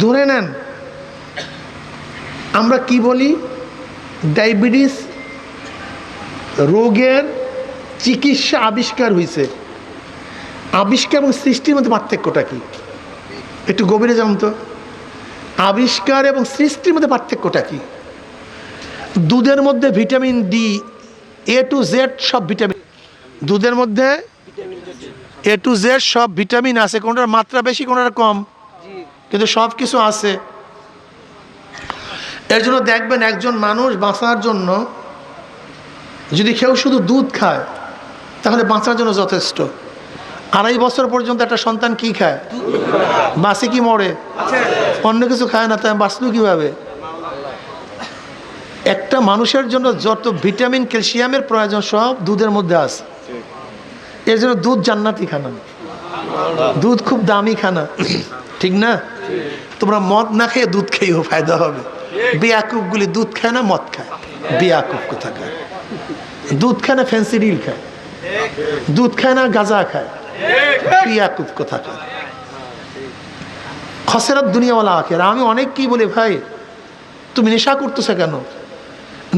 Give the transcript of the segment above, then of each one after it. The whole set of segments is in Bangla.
ধরে নেন আমরা কি বলি, ডায়াবেটিস রোগের চিকিৎসা আবিষ্কার হয়েছে। আবিষ্কার এবং সৃষ্টির মধ্যে পার্থক্যটা কি? একটু গভীরে জানুন তো। আবিষ্কার এবং সৃষ্টির মধ্যে পার্থক্যটা কি? দুধের মধ্যে vitamin D A to Z সব ভিটামিন, দুধের মধ্যে এ টু জেড সব ভিটামিন আছে, কোনটার মাত্রা বেশি কোনটার কম, কিন্তু সব কিছু আছে। এর জন্য দেখবেন একজন মানুষ বাঁচার জন্য যদি কেউ শুধু দুধ খায় তাহলে বাঁচার জন্য যথেষ্ট। 2.5 বছর পর্যন্ত একটা সন্তান কি খায়? বাঁচে কি মরে? অন্য কিছু খায় না, তাই বাঁচলো কিভাবে? একটা মানুষের জন্য যত ভিটামিন ক্যালসিয়ামের প্রয়োজন সব দুধের মধ্যে আছে। এর জন্য দুধ জান্নাতি খানা, দুধ খুব দামি খানা, ঠিক না? তোমরা মদ না খেয়ে দুধ খেয়েও ফায়দা হবে। বেয়াকুবগুলি দুধ খায় না, মদ খায়। বেয়াকুব কোথাকার, দুধ খায় না ফেন্সিডিল খায়, দুধ খায় না গাঁজা খায়, বেয়াকুব কোথাকার। খসরাত দুনিয়াওয়ালা আখের। আমি অনেক কি বলি, ভাই তুমি নেশা করতেছো কেন?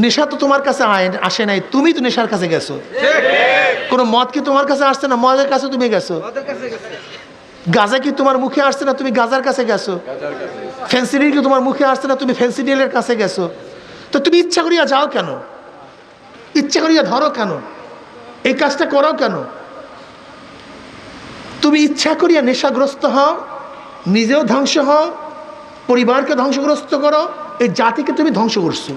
নেশা তো তোমার কাছে আসে নাই, তুমি তো নেশার কাছে গেছো। কোনো মদ কি তোমার কাছে আসছে না? মদের কাছে তুমি গেছো। গাঁজা কি তোমার মুখে আসছে না? তুমি গাঁজার কাছে গেছো। ফেন্সিডিল কি তোমার মুখে আসছে না? তুমি ফেন্সিডিলের কাছে গেছো। তো তুমি ইচ্ছা করিয়া যাও কেন? ইচ্ছা করিয়া ধরো কেন? এই কাজটা করো কেন? তুমি ইচ্ছা করিয়া নেশাগ্রস্ত হও, নিজেও ধ্বংস হও, পরিবারকে ধ্বংসগ্রস্ত করো, এই জাতিকে তুমি ধ্বংস করছো।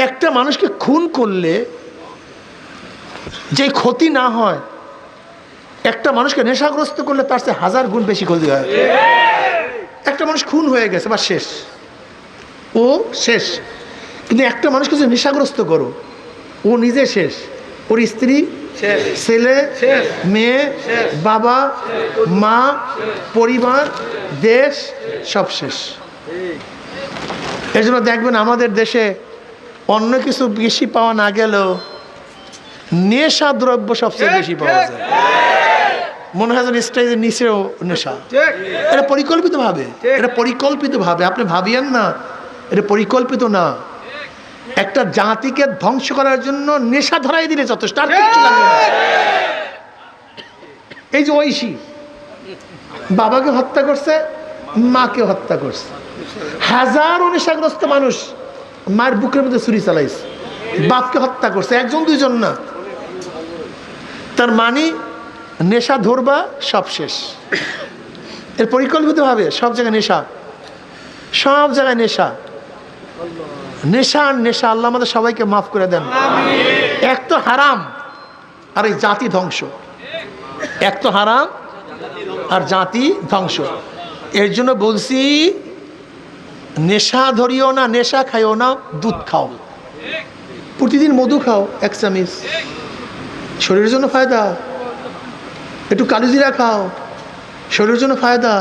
একটা মানুষকে খুন করলে যে ক্ষতি না হয়, একটা মানুষকে নেশাগ্রস্ত করলে তার চেয়ে 1000 গুণ বেশি ক্ষতি হয়। একটা মানুষ খুন হয়ে গেছে বা শেষ, ও শেষ। কিন্তু একটা মানুষকে যদি নেশাগ্রস্ত করো, ও নিজে শেষ, ওর স্ত্রী, ছেলে, মেয়ে, বাবা, মা, পরিবার, দেশ সব শেষ। এর জন্য দেখবেন আমাদের দেশে অন্য কিছু বেশি পাওয়া না গেলেও নেশা দ্রব্য সবচেয়ে বেশি পাওয়া যায়। মনে হয় যেন স্টেজের নিচেও নেশা। এটা পরিকল্পিতভাবে, এটা পরিকল্পিতভাবে, আপনি ভাবিয়েন না এটা পরিকল্পিত না। একটা জাতিকে ধ্বংস করার জন্য নেশা ধরাই দিলে যথেষ্ট, আর কিচ্ছু লাগবে না। এই যে ঐশী বাবাকে হত্যা করছে, মাকে হত্যা করছে, হাজারো নেশাগ্রস্ত মানুষ মায়ের বুকের মধ্যে ছুরি চালাইছে, বাপকে হত্যা করছে, একজন দুইজন না। তার মানে নেশা ধরবা সব শেষ। এর পরিকল্পিতভাবে সব জায়গায় নেশা, সব জায়গায় নেশা, নেশা নেশা। আল্লাহ আমাদের সবাইকে মাফ করে দেন। এক তো হারাম আর এই জাতি ধ্বংস, এক তো হারাম আর জাতি ধ্বংস। এর জন্য বলছি নেশা ধরিও না, নেশা খাইও না, দুধ খাও, প্রতিদিন মধু খাও 1 চামচ, শরীরের জন্য ফায়দা। একটু কালোজিরা খাও, শরীরের জন্য ফায়দা,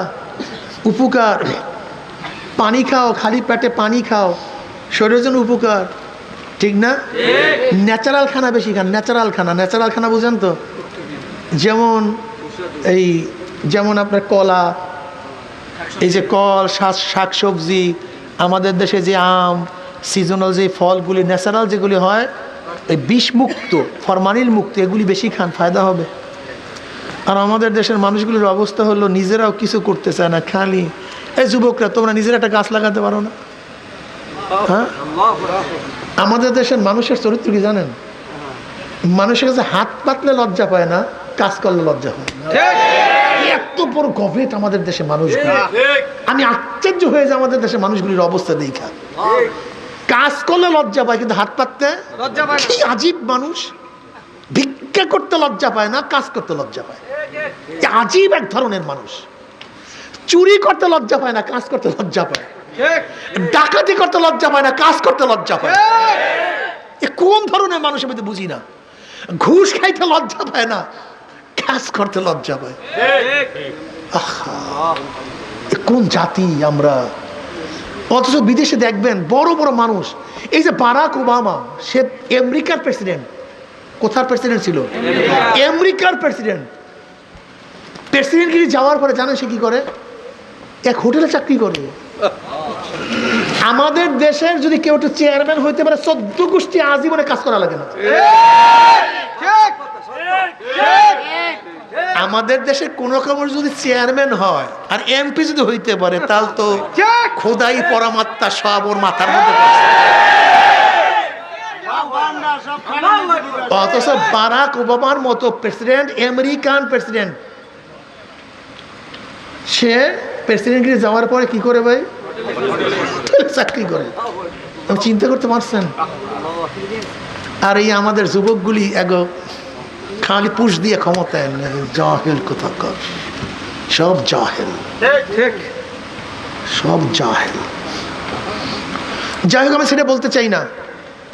উপকার। পানি খাও, খালি পেটে পানি খাও, শরীরের জন্য উপকার, ঠিক না? ন্যাচারাল খানা বেশি খান, ন্যাচারাল খানা। ন্যাচারাল খানা বুঝেন তো? যেমন এই যেমন আপনার কলা, এই যে কল, শাক সবজি, আমাদের দেশে যে আম, সিজনাল যে ফলগুলি, ন্যাচারাল যেগুলি হয়, এই বিষমুক্ত, ফরমালিন মুক্ত, এগুলি বেশি খান, ফায়দা হবে। আর আমাদের দেশের মানুষগুলির অবস্থা হলো নিজেরাও কিছু করতে চায় না, খালি এই যুবকরা তোমরা নিজেরা একটা গাছ লাগাতে পারো না? হ্যাঁ, আমাদের দেশের মানুষের চরিত্র কি জানেন? মানুষের কাছে হাত পাতলে লজ্জা পায় না, কাজ করলে লজ্জা হয় না। এত বড় গভীর আমাদের দেশে মানুষগুলি, আমি আশ্চর্য হয়ে যাই আমাদের দেশের মানুষগুলির অবস্থা দেখা। কাজ করলে লজ্জা পায় কিন্তু হাত পাততে লজ্জা পায়। কি আজীব মানুষ! ভিক্ষা করতে লজ্জা পায় না, কাজ করতে লজ্জা পায়। আজীব এক ধরনের মানুষ। চুরি করতে লজ্জা পায় না, কাজ করতে লজ্জা পায়। ডাকাতি করতে লজ্জা পায় না, কাজ করতে লজ্জা পায়। এ কোন ধরনের মানুষ আমি তো বুঝি না। ঘুষ খাইতে লজ্জা পায় না, কাজ করতে লজ্জা পায়। কোন জাতি আমরা! অথচ বিদেশে দেখবেন বড় বড় মানুষ, এই যে বারাক ওবামা, সে আমেরিকার প্রেসিডেন্ট। কোথার প্রেসিডেন্ট ছিল? আমেরিকার প্রেসিডেন্ট। প্রেসিডেন্টগিরি যাওয়ার পরে জানেন সে কি করে? এক হোটেলে চাকরি করে। আমাদের দেশের যদি কেউ একটু চেয়ারম্যান হইতে পারে 14 গোষ্ঠী আজীবনে কাজ করা লাগে না। আমাদের দেশে কোন খবর যদি চেয়ারম্যান হয় আর এমপি যদি হইতে পারে তাহলে তো খোদাই পরমাত্মা সব ওর মাথার মধ্যে। অথচ বারাক ওবামার মতো প্রেসিডেন্ট, আমেরিকান প্রেসিডেন্ট, সে প্রেসিডেন্টগিরি যাওয়ার পরে কি করে ভাই? চাকরি করে। চিন্তা করতে পারছেন? আর এই আমাদের যুবকগুলি এগো খালি পুশ দিয়ে ক্ষমতায় জাহেল কোথাকার, সব জাহেল, সব জাহেল। যাই হোক, আমি সেটা বলতে চাই না।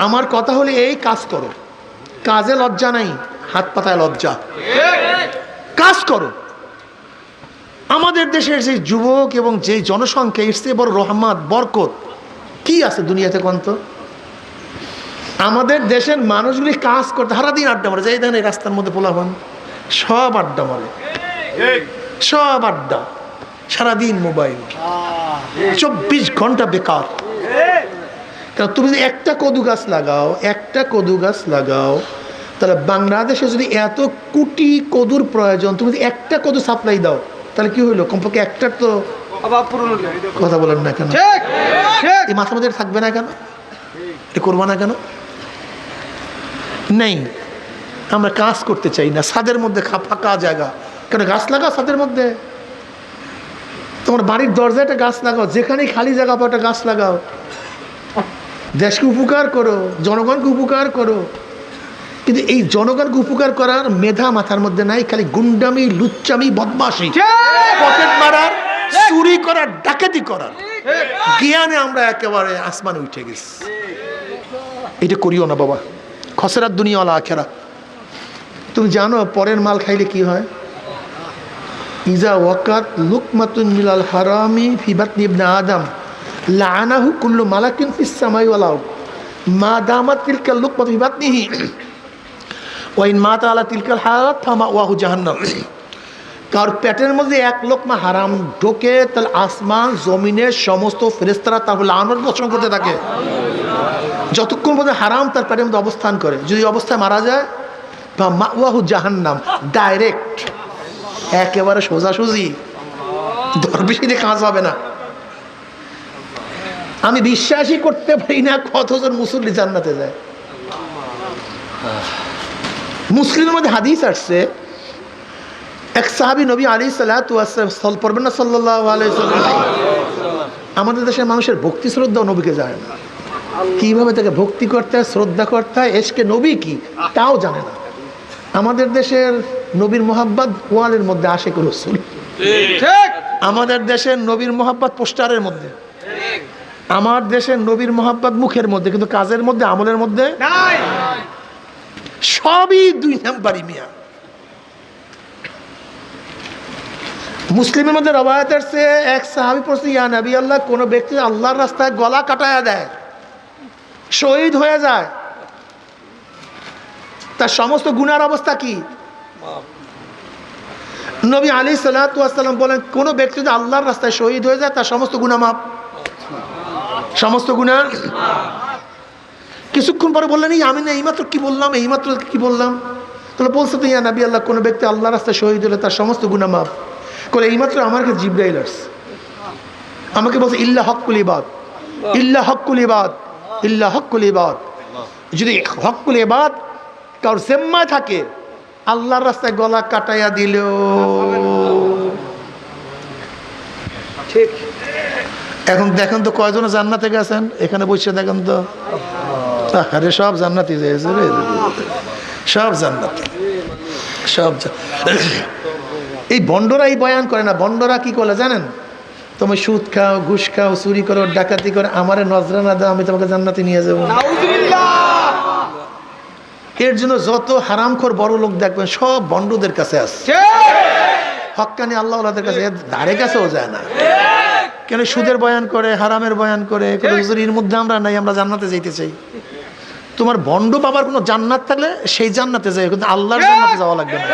আমার কথা হলে এই কাজ করো, কাজে লজ্জা নাই, হাত পাতায় লজ্জা। কাজ করো। আমাদের দেশের যে যুবক এবং যে জনসংখ্যা, এর চেয়ে বড় রহমত বরকত কি আছে দুনিয়াতে কন্ত? আমাদের দেশের মানুষগুলি কাজ করতে সারাদিন আড্ডা মারে। যাই দেখেন এই রাস্তার মধ্যে পোলাপান সব আড্ডা মারে, সব আড্ডা, সারাদিন মোবাইল, 24 ঘন্টা বেকার। কারণ তুমি যদি একটা কদু গাছ লাগাও, একটা কদু গাছ লাগাও, তাহলে বাংলাদেশে যদি এত কোটি কদুর প্রয়োজন, তুমি যদি একটা কদু সাপ্লাই দাও তাহলে কি হইলো? কমপক্ষে একটার তো কথা বলেন না কেন? এই মাথার মধ্যে থাকবে না কেন? এটা করবো না কেন? নেই, আমরা কাজ করতে চাই না। ছাদের মধ্যে ফাঁকা জায়গা, কেন গাছ লাগাও ছাদের মধ্যে। তোমার বাড়ির দরজায় একটা গাছ লাগাও, যেখানেই খালি জায়গা পাও একটা গাছ লাগাও। দেশকে উপকার করো, জনগণকে উপকার করো। কিন্তু এই জনগণকে উপকার করার মেধা মাথার মধ্যে নাই, খালি গুন্ডামি, লুচ্চামি, বদমাশি, পকেট মারার, চুরি করার, ডাকাতি করার জ্ঞানে আমরা একেবারে আসমানে উঠে গেছি। এটা করিও না বাবা, খসরাত দুনিয়া ওয়াল আখিরা। তুমি জানো পরের মাল খাইলে কি হয়? ইজা ওয়াকাত লুকমাতুন মিনাল হারামি ফি বাতনি ইবনে আদম লাআনাহু কুল্লু মালাকিন ফিস সামাই ওয়াল আরদ মা দামাত তিলকা লুকমাতু ফি বাতনিহি ওয়া ইন মাতা আলা তিলকাল হালাত ফামাওয়াহু জাহান্নাম। কার পেটের মধ্যে এক লোকমা হারাম ঢোকে, তাহলে আসমান জমিনের সমস্ত ফেরেশতারা তার লানত বর্ষণ করতে থাকে যতক্ষণ পর্যন্ত হারাম তার পেটের মধ্যে অবস্থান করে। যদি অবস্থায় মারা যায়, ফামাওয়াহু জাহান্নাম, ডাইরেক্ট, একেবারে সোজাসুজি, দরবেশি দিয়ে কাজ হবে না। আমি বিশ্বাসই করতে পারি না কতজন মুসল্লি জান্নাতে যায়। মুসলিমের মধ্যে হাদিস আসছে, এক সাহাবী নবী আলাইহিসসালাতু ওয়াসসালাম পড়বেন না সাল্লাল্লাহু আলাইহি ওয়াসাল্লাম, আমাদের দেশের মানুষের ভক্তি শ্রদ্ধাও নবীকে জানে না, কিভাবে তাকে ভক্তি করতে হয়, শ্রদ্ধা করতে হয়, এশকে নবী কি তাও জানে না। আমাদের দেশের নবীর মোহাব্বত ওয়ালের মধ্যে, আশিক রাসূল। আমাদের দেশের নবীর মোহাব্বত পোস্টারের মধ্যে, আমার দেশের নবীর মোহাব্বত মুখের মধ্যে, কিন্তু কাজের মধ্যে, আমলের মধ্যে নাই। সবই দুই নাম্বারই মিয়া। মুসলিমের মধ্যে রওয়ায়াত আছে, এক সাহাবী বলছে, ইয়া নবী আল্লাহ, কোন ব্যক্তি আল্লাহর রাস্তায় গলা কাটায়া দেয়, শহীদ হয়ে যায়, তার সমস্ত গুনার অবস্থা কি? নবী আলাইহিসসালাতু ওয়াসসালাম বলেন, কোন ব্যক্তি যদি আল্লাহর রাস্তায় শহীদ হয়ে যায় তার সমস্ত গুনাহ মাফ, সমস্ত গুনাহ। কিছুক্ষণ পরে বললেন, আমি না এইমাত্র কি বললাম, এইমাত্র কি বললাম? তাহলে বলছে তো, ইয়া নবী আল্লাহ, কোন ব্যক্তি আল্লাহর রাস্তায় শহীদ হলে তার সমস্ত গুনাহ মাফ। বলে এইমাত্র আমার কাছে জিবরাইল আসছে, আমাকে বলছে ইল্লা হক্কুল ইবাদ, ইল্লা হক্কুল ইবাদ, ইল্লা হক্কুল ইবাদ। যদি হক্কুল ইবাদ কারোর জিম্মায় থাকে, আল্লাহর রাস্তায় গলা কাটাইয়া দিল, ঠিক। এখন দেখেন তো কয়জন জান্নাতে গেছেন, এখানে বসে দেখেন তো, আরে সব জান্নাতি হয়েছে রে, সব জান্নাতি, সব। এই বন্ডরা এই বয়ান করে না, বন্ডরা কি করে জানেন? তুমি সুদ খাও, ঘুষ খাও, চুরি করো, ডাকাতি করো, আমারে নজরানা দাও, আমি তোমাকে জান্নাতে নিয়ে যাবো। এর জন্য যত হারামখোর বড় লোক দেখবেন সব বন্ডদের কাছে আসছে, হক্কানি আল্লাহওয়ালাদের কাছে ধারে কাছেও যায় না। কেন? সুদের বয়ান করে, হারামের বয়ান করে, এর মধ্যে আমরা নাই, আমরা জান্নাতে যাইতে চাই। তোমার বন্ড বাবার কোনো জান্নাত থাকলে সেই জান্নাতে যায়, কিন্তু আল্লাহর জান্নাতে যাওয়া লাগবে না।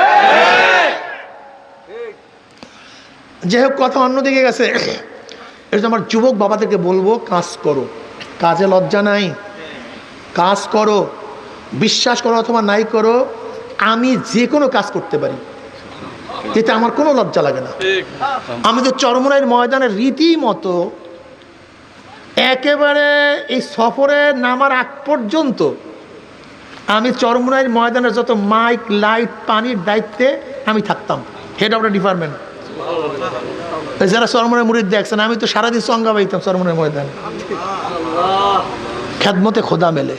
যাই হোক, কথা অন্যদিকে গেছে। এটা আমার যুবক বাবাদেরকে বলবো, কাজ করো, কাজে লজ্জা নাই, কাজ করো, বিশ্বাস করো অথবা নাই করো, আমি যে কোনো কাজ করতে পারি, এতে আমার কোনো লজ্জা লাগে না। আমি তো চরমনাইয়ের ময়দানের রীতিমতো একেবারে এই সফরে নামার আগ পর্যন্ত আমি চরমনাইয়ের ময়দানের যত মাইক, লাইট, পানির দায়িত্বে আমি থাকতাম, হেড অফ দ্য ডিপার্টমেন্ট। যারা চরমনাইয়ের মুরিদ দেখছেন, আমি তো সারাদিন সঙ্গা পাইতাম চরমনাইয়ের ময়দানে। খেদমতে খোদা মেলে,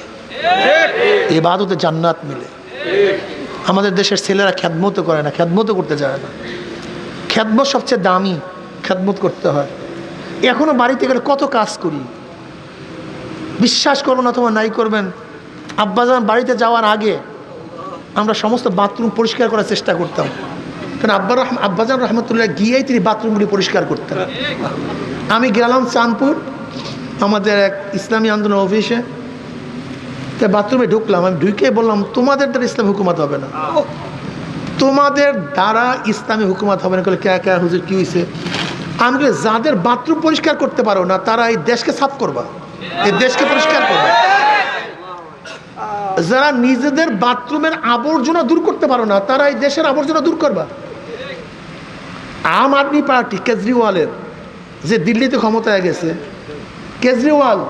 ইবাদতে জান্নাত মিলে। আমাদের দেশের ছেলেরা খেদমত করে না, খেদমত করতে চায় না। খেদমত সবচেয়ে দামি, খেদমত করতে হয়। এখনো বাড়িতে গেলে কত কাজ করি, বিশ্বাস করবেন অথবা নাই করবেন, আব্বাজান বাড়িতে যাওয়ার আগে আমরা সমস্ত বাথরুম পরিষ্কার করার চেষ্টা করতাম, কারণ আব্বাজান রহমতুল্লাহ গিয়েই তিনি বাথরুমগুলি পরিষ্কার করতেন। আমি গেলাম চাঁদপুর আমাদের এক ইসলামী আন্দোলন অফিসে, তো বাথরুমে ঢুকলাম। আমি ঢুকে বললাম, তোমাদের দ্বারা ইসলামী হুকুমত হবে না, তোমাদের দ্বারা ইসলামী হুকুমত হবে না। কে কে হুজুর কী হয়েছে? আমি বলি, যাদের বাথরুম পরিষ্কার করতে পারো না তারা এই দেশকে সাফ করবা, এই দেশকে পরিষ্কার করবা। যারা নিজেদের বাথরুমের আবর্জনা দূর করতে পারো না তারা এই দেশের আবর্জনা দূর করবা। আম আদমি পার্টি কেজরিওয়ালের, যে দিল্লিতে ক্ষমতায় গেছে, কেজরিওয়াল,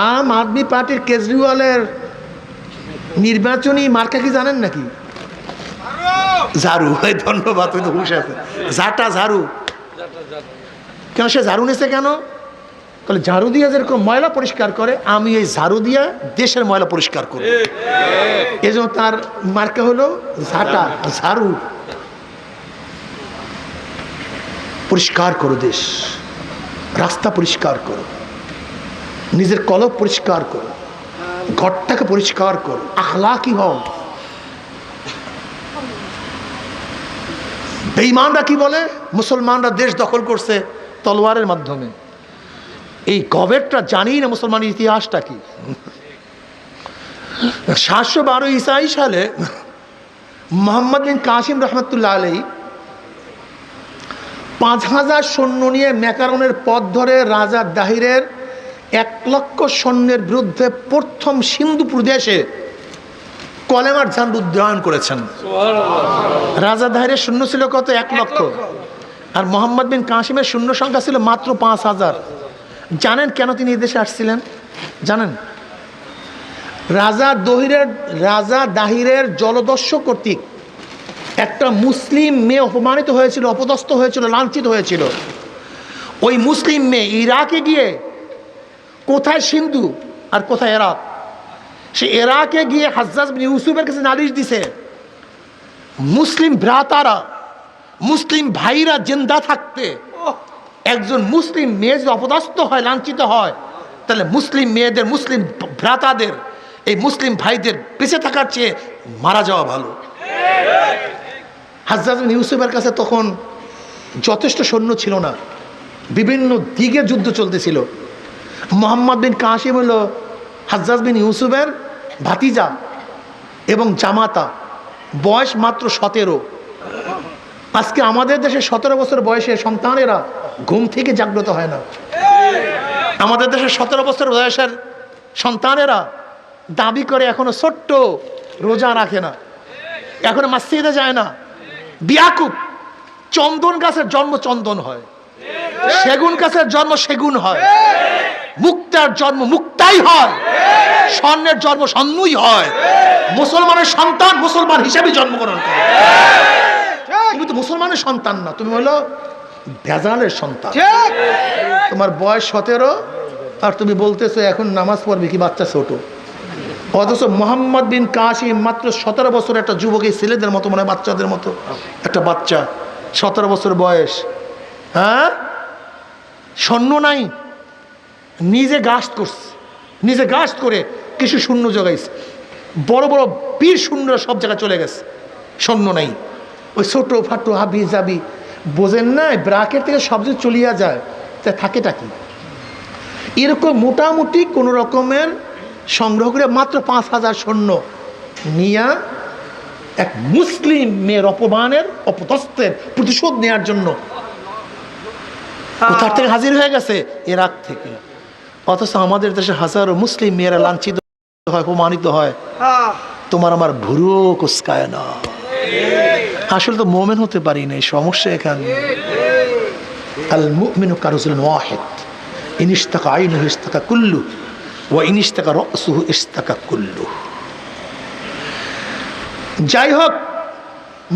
আম আদমি পার্টির কেজরিওয়ালের নির্বাচনী মার্কা কি জানেন নাকি? ঝাড়ু। ধন্যবাদ, ওই তো হুশ আছে, ঝাঁটা ঝাড়ু। কেন সে ঝাড়ু নিয়েছে কেন? তাহলে ঝাড়ু দিয়ে যেরকম ময়লা পরিষ্কার করে, আমি এই ঝাড়ু দিয়ে দেশের ময়লা পরিষ্কার করি। এই জন্য তার মার্কা হলো ঝাঁটা, ঝাড়ু। পরিষ্কার করো দেশ, রাস্তা পরিষ্কার করো, নিজের কলব পরিষ্কার করো, ঘরটাকে পরিষ্কার করো, আখলাকি হও। বেঈমানরা কি বলে? মুসলমানরা দেশ দখল করছে তলোয়ারের মাধ্যমে। এই গভর্নমেন্টটা জানি না মুসলমানের ইতিহাসটা কি। 712 ঈসাই সালে মোহাম্মদ বিন কাসিম রহমতুল্লাহ আলাইহি 5000 সৈন্য নিয়ে ম্যাকারনের পথ ধরে রাজা দাহিরের 1 লক্ষ সৈন্যের বিরুদ্ধে প্রথম সিন্ধু প্রদেশে কলেমার ঝান্ডা উদ্যয়ন করেছেন। রাজা দাহিরের সৈন্য ছিল কত? 1 লক্ষ। আর মোহাম্মদ বিন কাসিমের সৈন্য সংখ্যা ছিল মাত্র 5000। জানেন কেন তিনি এই দেশে আসছিলেন? জানেন? রাজা দাহিরের জলদস্যু কর্তৃক একটা মুসলিম মেয়ে অপমানিত হয়েছিল, অপদস্থ হয়েছিল, লাঞ্ছিত হয়েছিল। ওই মুসলিম মেয়ে ইরাকে গিয়ে, কোথায় সিন্ধু আর কোথায় ইরাক, সে ইরাকে গিয়ে হাজ্জাজ বিন ইউসুফের কাছে নালিশ দিছে, মুসলিম ভ্রাতারা, মুসলিম ভাইরা জিন্দা থাকতে একজন মুসলিম মেয়ে যদি অপদস্থ হয়, লাঞ্ছিত হয়, তাহলে মুসলিম মেয়েদের, মুসলিম ভ্রাতাদের, এই মুসলিম ভাইদের বেঁচে থাকার চেয়ে মারা যাওয়া ভালো। হাজ্জাজ বিন ইউসুফের কাছে তখন যথেষ্ট সৈন্য ছিল না, বিভিন্ন দিকে যুদ্ধ চলতেছিল। মোহাম্মদ বিন কাসিম হলো হাজ্জাজ বিন ইউসুফের ভাতিজা এবং জামাতা, বয়স মাত্র 17। আজকে আমাদের দেশে 17 বছর বয়সে সন্তানেরা ঘুম থেকে জাগ্রত হয় না। আমাদের দেশে 17 বছর বয়সের সন্তানেরা দাবি করে এখনো ছোট্ট, রোজা রাখে না, এখনো মসজিদে যায় না। বিয়াকুব, চন্দন গাছের জন্ম চন্দন হয়, সেগুন গাছের জন্ম সেগুন হয়, মুক্তার জন্ম মুক্তাই হয়, স্বর্ণের জন্ম স্বর্ণই হয়। মুসলমানের সন্তান মুসলমান হিসেবে জন্মগ্রহণ করে। তুমি তো মুসলমানের সন্তান না, তুমি হলো ভেজালের সন্তান। তোমার বয়স 17 আর তুমি বলতেছো এখন নামাজ পড়বে কি? বাচ্চা ছোট। অথচ মোহাম্মদ বিন কাসিম মাত্র 17 বছর একটা যুবক, এই ছেলেদের মতো, মানে বাচ্চাদের মতো একটা বাচ্চা, 17 বছর বয়স। হ্যাঁ, সৈন্য নাই, নিজে গাছ করছে, নিজে গাছ করে কিছু শূন্য জোগাইছে। বড় বড় বীর শূন্যরা সব জায়গায় চলে গেছে, সৈন্য নাই। ওই ছোটো ফাটো হাবি জাবি, বোঝেন না, ব্রাকের থেকে সব কিছু চলিয়া যায়, তা থাকেটা কি? এরকম মোটামুটি কোনো রকমের সংগ্রহ করে মাত্র 5000 সৈন্য নিয়া এক মুসলিম মেয়ের অপমানের অপদস্থের প্রতিশোধ নেওয়ার জন্য কোথার থেকে হাজির হয়ে গেছে? ইরাক থেকে। অথচ আমাদের দেশে হাজারো মুসলিম মেয়েরা লাঞ্ছিত হয়, অপমানিত হয়, তোমার আমার ভুরু কুসকায় না। আসলে তো মোমেন হতে পারি না, সমস্যা এখানে। আল মুমিনু কারজুলুন ওয়াহিদ, ইন ইশতাকা আইনুহু ইশতাকা কুল্লু ওয়া ইন ইশতাকা রাসুহু ইশতাকা কুল্লু। যাই হোক,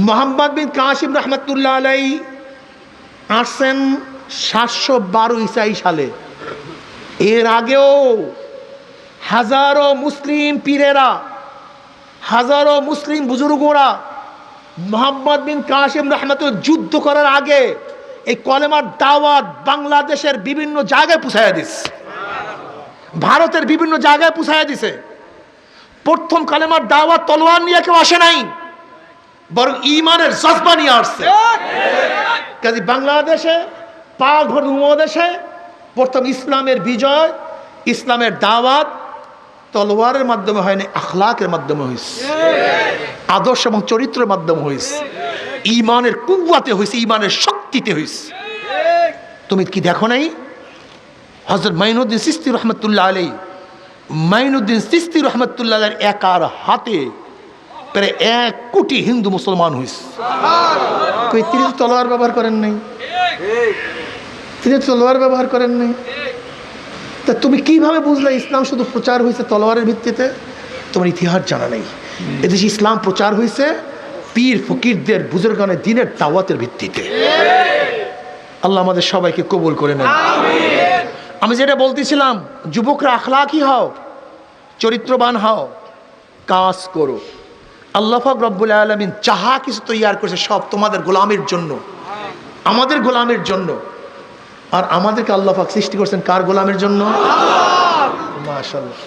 মুহাম্মদ বিন কাসিম রাহমাতুল্লাহ আলাইহি আসেন 712 ঈসাই সালে। এর আগেও হাজারো মুসলিম পীরেরা, হাজারো মুসলিম বুজুর্গরা মুহাম্মদ বিন কাসিম রাহমাতুল্লাহ যুদ্ধ করার আগে এই কলেমার দাওয়াত বাংলাদেশের বিভিন্ন জায়গায় পৌঁছায়া দিছে, ভারতের বিভিন্ন জায়গায় পৌঁছায়া দিছে। প্রথম কালেমার দাওয়াত তলোয়ার নিয়ে কেউ আসে নাই, বরং ঈমানের জজবা নিয়ে আসছে। কাজে বাংলাদেশে, পাক ভরা উপমহাদেশে প্রথম ইসলামের বিজয়, ইসলামের দাওয়াত তলোয়ারের মাধ্যমে হয়নি, আখলাকের মাধ্যমে হয়েছে, আদর্শ এবং চরিত্রের মাধ্যমে হয়েছে, ঈমানের কুওয়াতে হয়েছে, ঈমানের শক্তিতে হয়েছে। তুমি কি দেখো নাই হযরত মাইনুদ্দিন চিশতি রহমতুল্লাহ আলাইহি, মাইনুদ্দিন চিশতি রহমতুল্লাহ আলাইহির একার হাতে প্রায় 1 কোটি হিন্দু মুসলমান হয়েছে। তিনি তো তলোয়ার ব্যবহার করেন নাই, তিনি তলোয়ার ব্যবহার করেন নাই। তা তুমি কিভাবে বুঝলে ইসলাম শুধু প্রচার হয়েছে তলোয়ারের ভিত্তিতে? তোমার ইতিহাস জানা নেই। এদেশে ইসলাম প্রচার হয়েছে পীর ফকিরদের, বুজুর্গানের দিনের দাওয়াতের ভিত্তিতে। আল্লাহ আমাদের সবাইকে কবুল করে নেন। আমি যেটা বলতেছিলাম, যুবকরা আখলাকি হও, চরিত্রবান হও, কাজ করো। আল্লাহ পাক রব্বুল আলামিন যাহা কিছু তৈয়ার করেছে সব তোমাদের গোলামের জন্য, আমাদের গোলামের জন্য। আর আমাদেরকে আল্লাহ পাক সৃষ্টি করেছেন কার গোলামের জন্য? মাশাআল্লাহ।